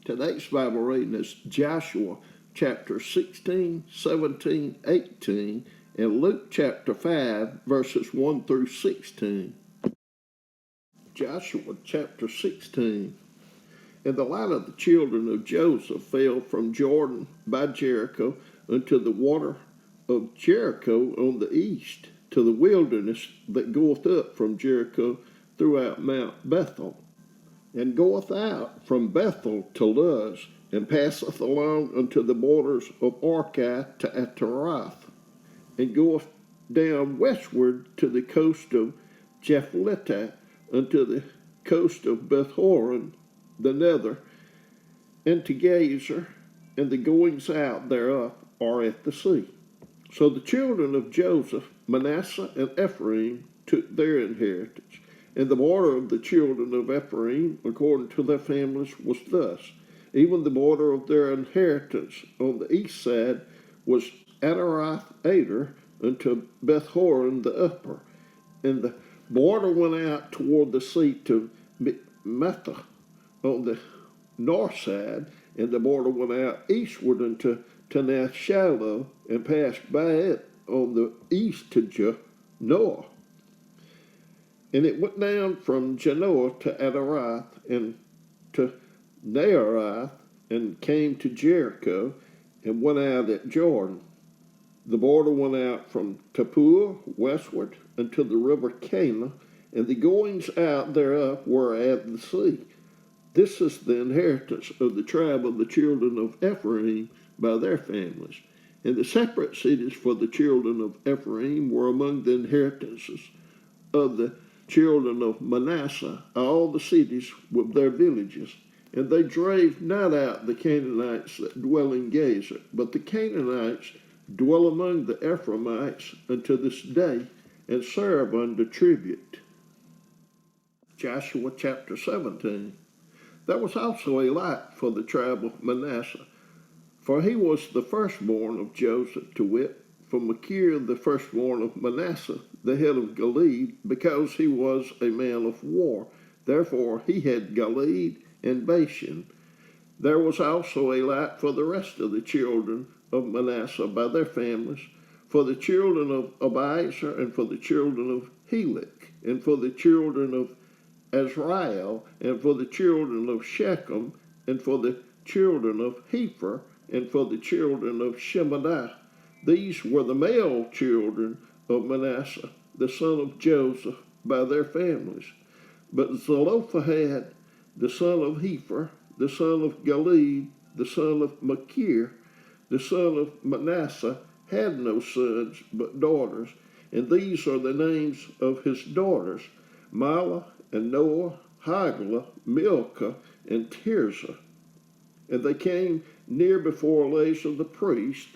Today's Bible reading is Joshua chapter 16, 17, 18, and Luke chapter 5, verses 1 through 16. Joshua chapter 16. And the lot of the children of Joseph fell from Jordan by Jericho unto the water of Jericho on the east, to the wilderness that goeth up from Jericho throughout Mount Bethel, and goeth out from Bethel to Luz, and passeth along unto the borders of Archi to Ataroth, and goeth down westward to the coast of Japhleti, unto the coast of Bethhoron, the nether, and to Gazer, and the goings out thereof are at the sea. So the children of Joseph, Manasseh and Ephraim, took their inheritance. And the border of the children of Ephraim, according to their families, was thus. Even the border of their inheritance on the east side was Ataroth Ader unto Bethhoron the upper. And the border went out toward the sea to Methah on the north side, and the border went out eastward unto Tanath Shiloh, and passed by it on the east to Janoah. And it went down from Janoah to Ataroth, and to Naarath, and came to Jericho, and went out at Jordan. The border went out from Tappuah westward unto the river Cana, and the goings out thereof were at the sea. This is the inheritance of the tribe of the children of Ephraim by their families. And the separate cities for the children of Ephraim were among the inheritances of the children of Manasseh, all the cities with their villages. And they drave not out the Canaanites that dwell in Gazer, but the Canaanites dwell among the Ephraimites unto this day, and serve under tribute. Joshua chapter 17. There was also a lot for the tribe of Manasseh, for he was the firstborn of Joseph, to wit, for Machir the firstborn of Manasseh, the head of Gilead, because he was a man of war. Therefore he had Gilead and Bashan. There was also a lot for the rest of the children of Manasseh by their families, for the children of Abiezer, and for the children of Helek, and for the children of Azrael, and for the children of Shechem, and for the children of Hepher, and for the children of Shemaiah. These were the male children of Manasseh, the son of Joseph, by their families. But Zelophehad, the son of Hepher, the son of Gilead, the son of Machir, the son of Manasseh, had no sons but daughters, and these are the names of his daughters: Mahlah, and Noah, Haglah, Milcah, and Tirzah. And they came near before Eleazar the priest,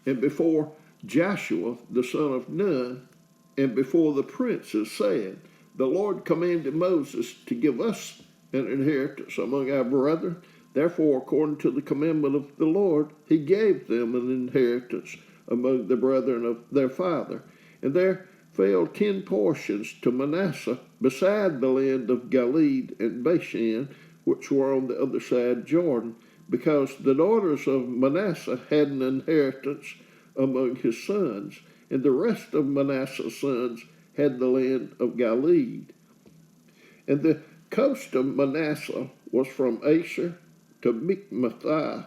and before Joshua the son of Nun, and before the princes, saying, The Lord commanded Moses to give us an inheritance among our brethren. Therefore, according to the commandment of the Lord, he gave them an inheritance among the brethren of their father. And there fell 10 portions to Manasseh, beside the land of Gilead and Bashan, which were on the other side Jordan, because the daughters of Manasseh had an inheritance among his sons, and the rest of Manasseh's sons had the land of Gilead. And the coast of Manasseh was from Asher to Michmethah,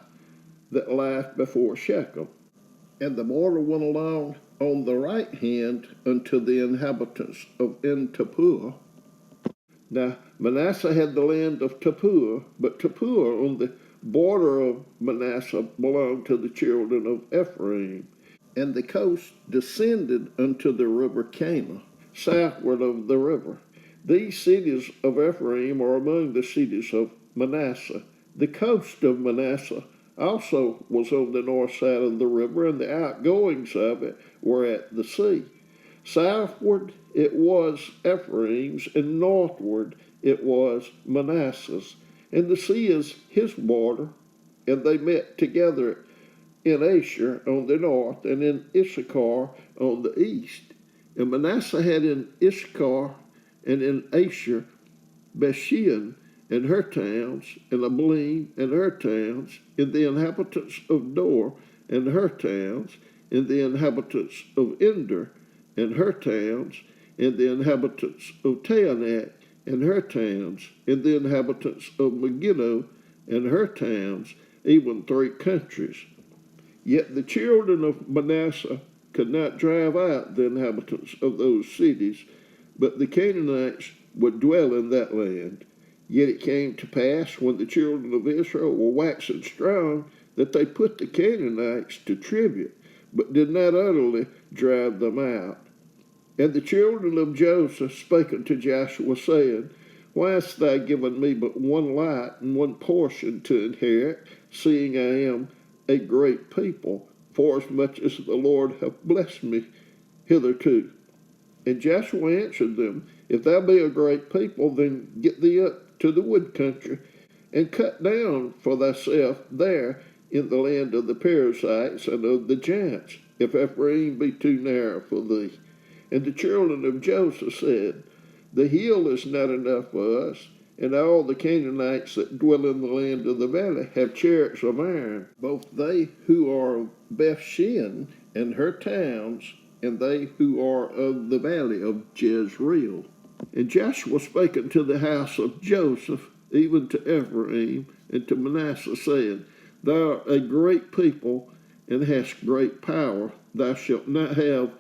that lieth before Shechem. And the border went along on the right hand unto the inhabitants of En-Tappuah. Now Manasseh had the land of Tappuah, but Tappuah on the border of Manasseh belonged to the children of Ephraim. And the coast descended unto the river Cana, southward of the river. These cities of Ephraim are among the cities of Manasseh. The coast of Manasseh also was on the north side of the river, and the outgoings of it were at the sea. Southward it was Ephraim's, and northward it was Manasseh's. And the sea is his border, and they met together in Asher on the north, and in Issachar on the east. And Manasseh had in Issachar and in Asher Beshean, and her towns, and Ablim and her towns, and the inhabitants of Dor and her towns, and the inhabitants of Ender and her towns, and the inhabitants of Taanach and her towns, and the inhabitants of Megiddo and her towns, even 3 countries. Yet the children of Manasseh could not drive out the inhabitants of those cities, but the Canaanites would dwell in that land. Yet it came to pass, when the children of Israel were waxing strong, that they put the Canaanites to tribute, but did not utterly drive them out. And the children of Joseph spake unto Joshua, saying, Why hast thou given me but one lot and one portion to inherit, seeing I am a great people, forasmuch as the Lord hath blessed me hitherto? And Joshua answered them, If thou be a great people, then get thee up to the wood country, and cut down for thyself there in the land of the Perizzites and of the giants, if Ephraim be too narrow for thee. And the children of Joseph said, The hill is not enough for us, and all the Canaanites that dwell in the land of the valley have chariots of iron, both they who are of Bethshean and her towns, and they who are of the valley of Jezreel. And Joshua spake unto the house of Joseph, even to Ephraim and to Manasseh, saying, Thou art a great people, and hast great power. Thou shalt not have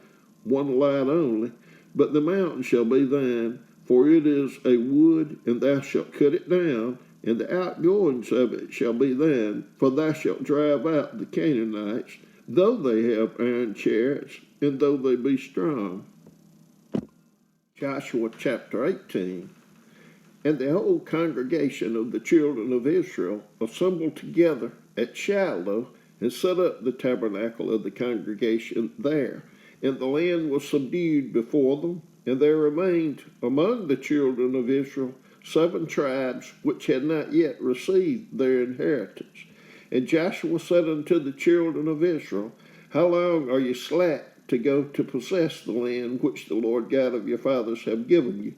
one lot only, but the mountain shall be thine, for it is a wood, and thou shalt cut it down, and the outgoings of it shall be thine, for thou shalt drive out the Canaanites, though they have iron chariots, and though they be strong. Joshua chapter 18. And the whole congregation of the children of Israel assembled together at Shiloh, and set up the tabernacle of the congregation there. And the land was subdued before them, and there remained among the children of Israel 7 tribes which had not yet received their inheritance. And Joshua said unto the children of Israel, How long are ye slack to go to possess the land which the Lord God of your fathers have given you?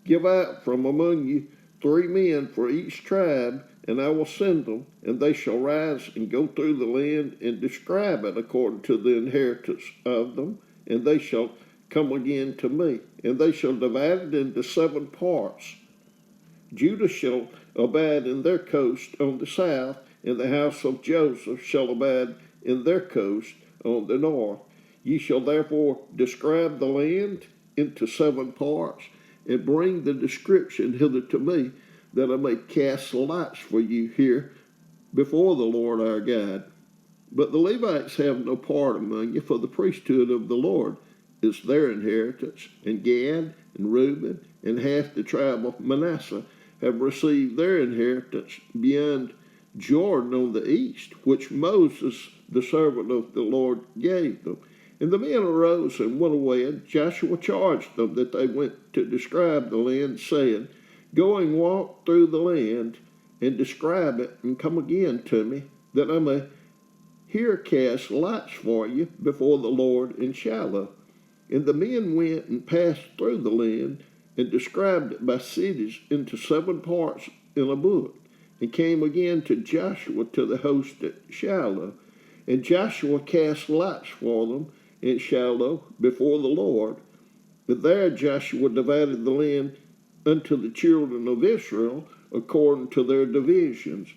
Give out from among you 3 men for each tribe, and I will send them, and they shall rise and go through the land and describe it according to the inheritance of them, and they shall come again to me, and they shall divide it into 7 parts. Judah shall abide in their coast on the south, and the house of Joseph shall abide in their coast on the north. Ye shall therefore describe the land into 7 parts, and bring the description hither to me, that I may cast lots for you here before the Lord our God. But the Levites have no part among you, for the priesthood of the Lord is their inheritance, and Gad and Reuben and half the tribe of Manasseh have received their inheritance beyond Jordan on the east, which Moses, the servant of the Lord, gave them. And the men arose and went away, and Joshua charged them that they went to describe the land, saying, Go and walk through the land, and describe it, and come again to me, that I may here cast lots for you before the Lord in Shiloh. And the men went and passed through the land, and described it by cities into 7 parts in a book, and came again to Joshua to the host at Shiloh. And Joshua cast lots for them in Shiloh before the Lord. But there Joshua divided the land unto the children of Israel according to their divisions.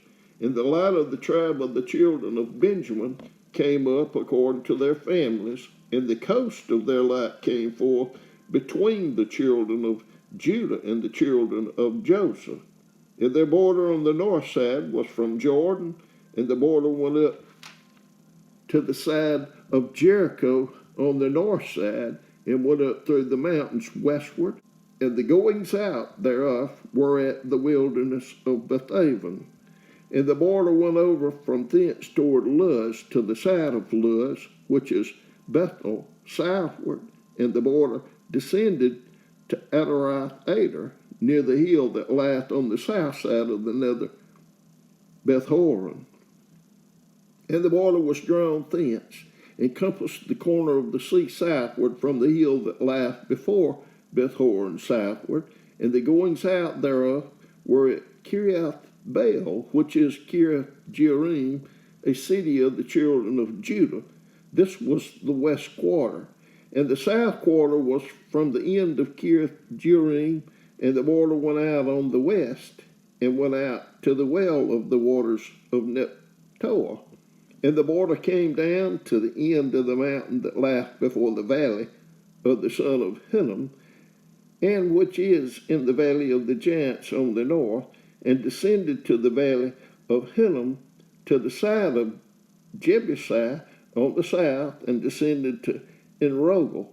And the lot of the tribe of the children of Benjamin came up according to their families, and the coast of their lot came forth between the children of Judah and the children of Joseph. And their border on the north side was from Jordan, and the border went up to the side of Jericho on the north side, and went up through the mountains westward. And the goings out thereof were at the wilderness of Bethaven. And the border went over from thence toward Luz to the side of Luz, which is Bethel, southward, and the border descended to Adaroth Ader, near the hill that lieth on the south side of the nether Beth-horon. And the border was drawn thence, and compassed the corner of the sea southward from the hill that lieth before Beth-horon southward, and the goings out thereof were at Kiriath Baal, which is Kiriath Jearim, a city of the children of Judah. This was the west quarter. And the south quarter was from the end of Kiriath Jearim, and the border went out on the west, and went out to the well of the waters of Nephtoah. And the border came down to the end of the mountain that laughed before the valley of the son of Hinnom, and which is in the valley of the giants on the north, and descended to the valley of Hinnom to the side of Jebusi on the south, and descended to Enrogel,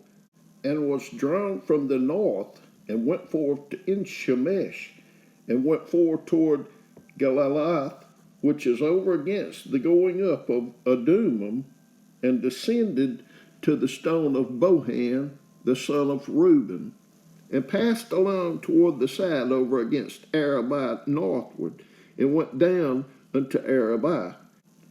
and was drawn from the north, and went forth to Enshemesh, and went forth toward Galilath, which is over against the going up of Adumim, and descended to the stone of Bohan, the son of Reuben, and passed along toward the side over against Arabah northward, and went down unto Arabah.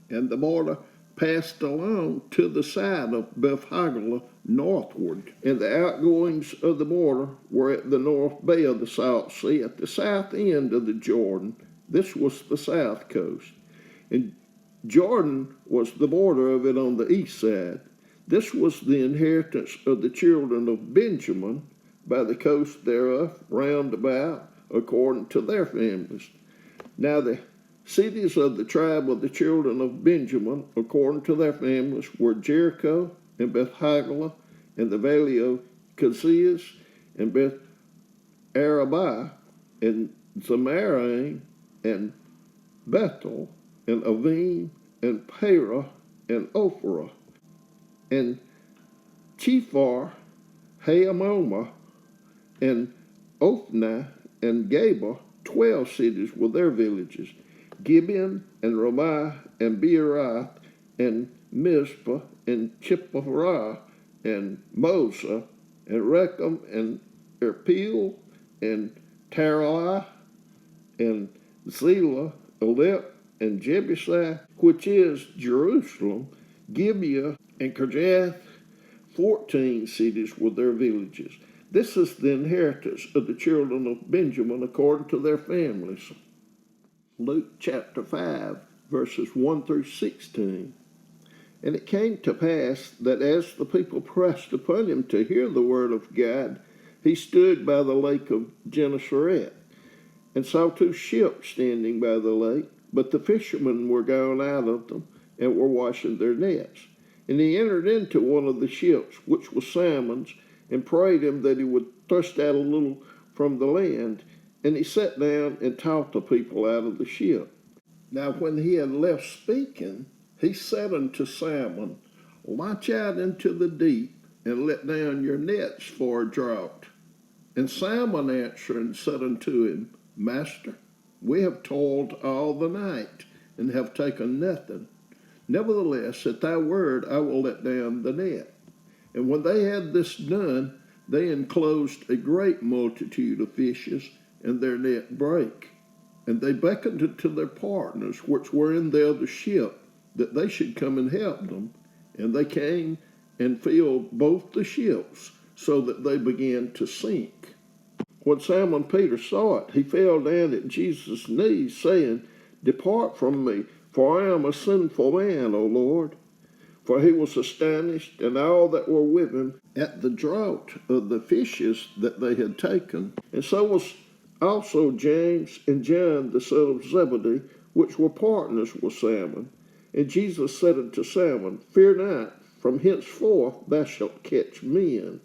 And the border passed along to the side of Beth-haglah northward, and the outgoings of the border were at the north bay of the Salt Sea, at the south end of the Jordan. This was the south coast. And Jordan was the border of it on the east side. This was the inheritance of the children of Benjamin by the coast thereof, round about, according to their families. Now the cities of the tribe of the children of Benjamin, according to their families, were Jericho, and Beth-haglah, and the valley of Keziz, and Beth-arabah, and Zemaraim, and Bethel, and Avim, and Perah, and Ophrah, and Chephar, Haamomah, and Ophni, and Geba. 12 cities were their villages. Gibeon, and Ramah, and Beeroth, and Mizpah, and Chipparah, and Mosa, and Rechem, and Erpil, and Taralah, and Zelah, Aleph, and Jebusi, which is Jerusalem, Gibeah, and Kirjath. 14 cities were their villages. This is the inheritance of the children of Benjamin according to their families. Luke chapter 5, verses 1 through 16. And it came to pass that as the people pressed upon him to hear the word of God, he stood by the lake of Gennesaret, and saw 2 ships standing by the lake, but the fishermen were gone out of them, and were washing their nets. And he entered into one of the ships, which was Simon's, and prayed him that he would thrust out a little from the land. And he sat down and taught the people out of the ship. Now when he had left speaking, he said unto Simon, Launch out into the deep, and let down your nets for a draught. And Simon answering said unto him, Master, we have toiled all the night, and have taken nothing. Nevertheless, at thy word I will let down the net. And when they had this done, they enclosed a great multitude of fishes, and their net brake. And they beckoned it to their partners, which were in the other ship, that they should come and help them. And they came and filled both the ships, so that they began to sink. When Simon Peter saw it, he fell down at Jesus' knees, saying, Depart from me, for I am a sinful man, O Lord. For he was astonished, and all that were with him, at the draught of the fishes that they had taken. And so was also James and John, the son of Zebedee, which were partners with Simon. And Jesus said unto Simon, Fear not, from henceforth thou shalt catch men.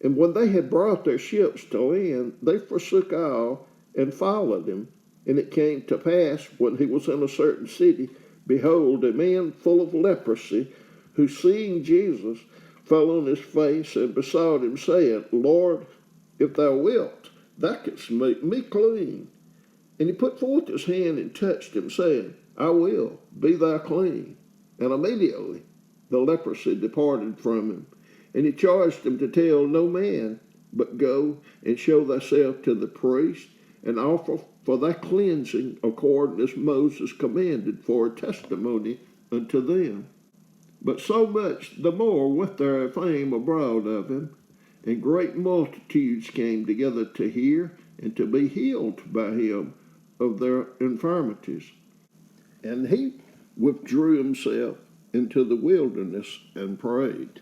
And when they had brought their ships to land, they forsook all, and followed him. And it came to pass, when he was in a certain city, behold, a man full of leprosy, who seeing Jesus, fell on his face, and besought him, saying, Lord, if thou wilt, thou canst make me clean. And he put forth his hand and touched him, saying, I will, be thou clean. And immediately the leprosy departed from him. And he charged him to tell no man, but go and show thyself to the priest, and offer for thy cleansing according as Moses commanded, for a testimony unto them. But so much the more went there a fame abroad of him, and great multitudes came together to hear and to be healed by him of their infirmities. And he withdrew himself into the wilderness and prayed.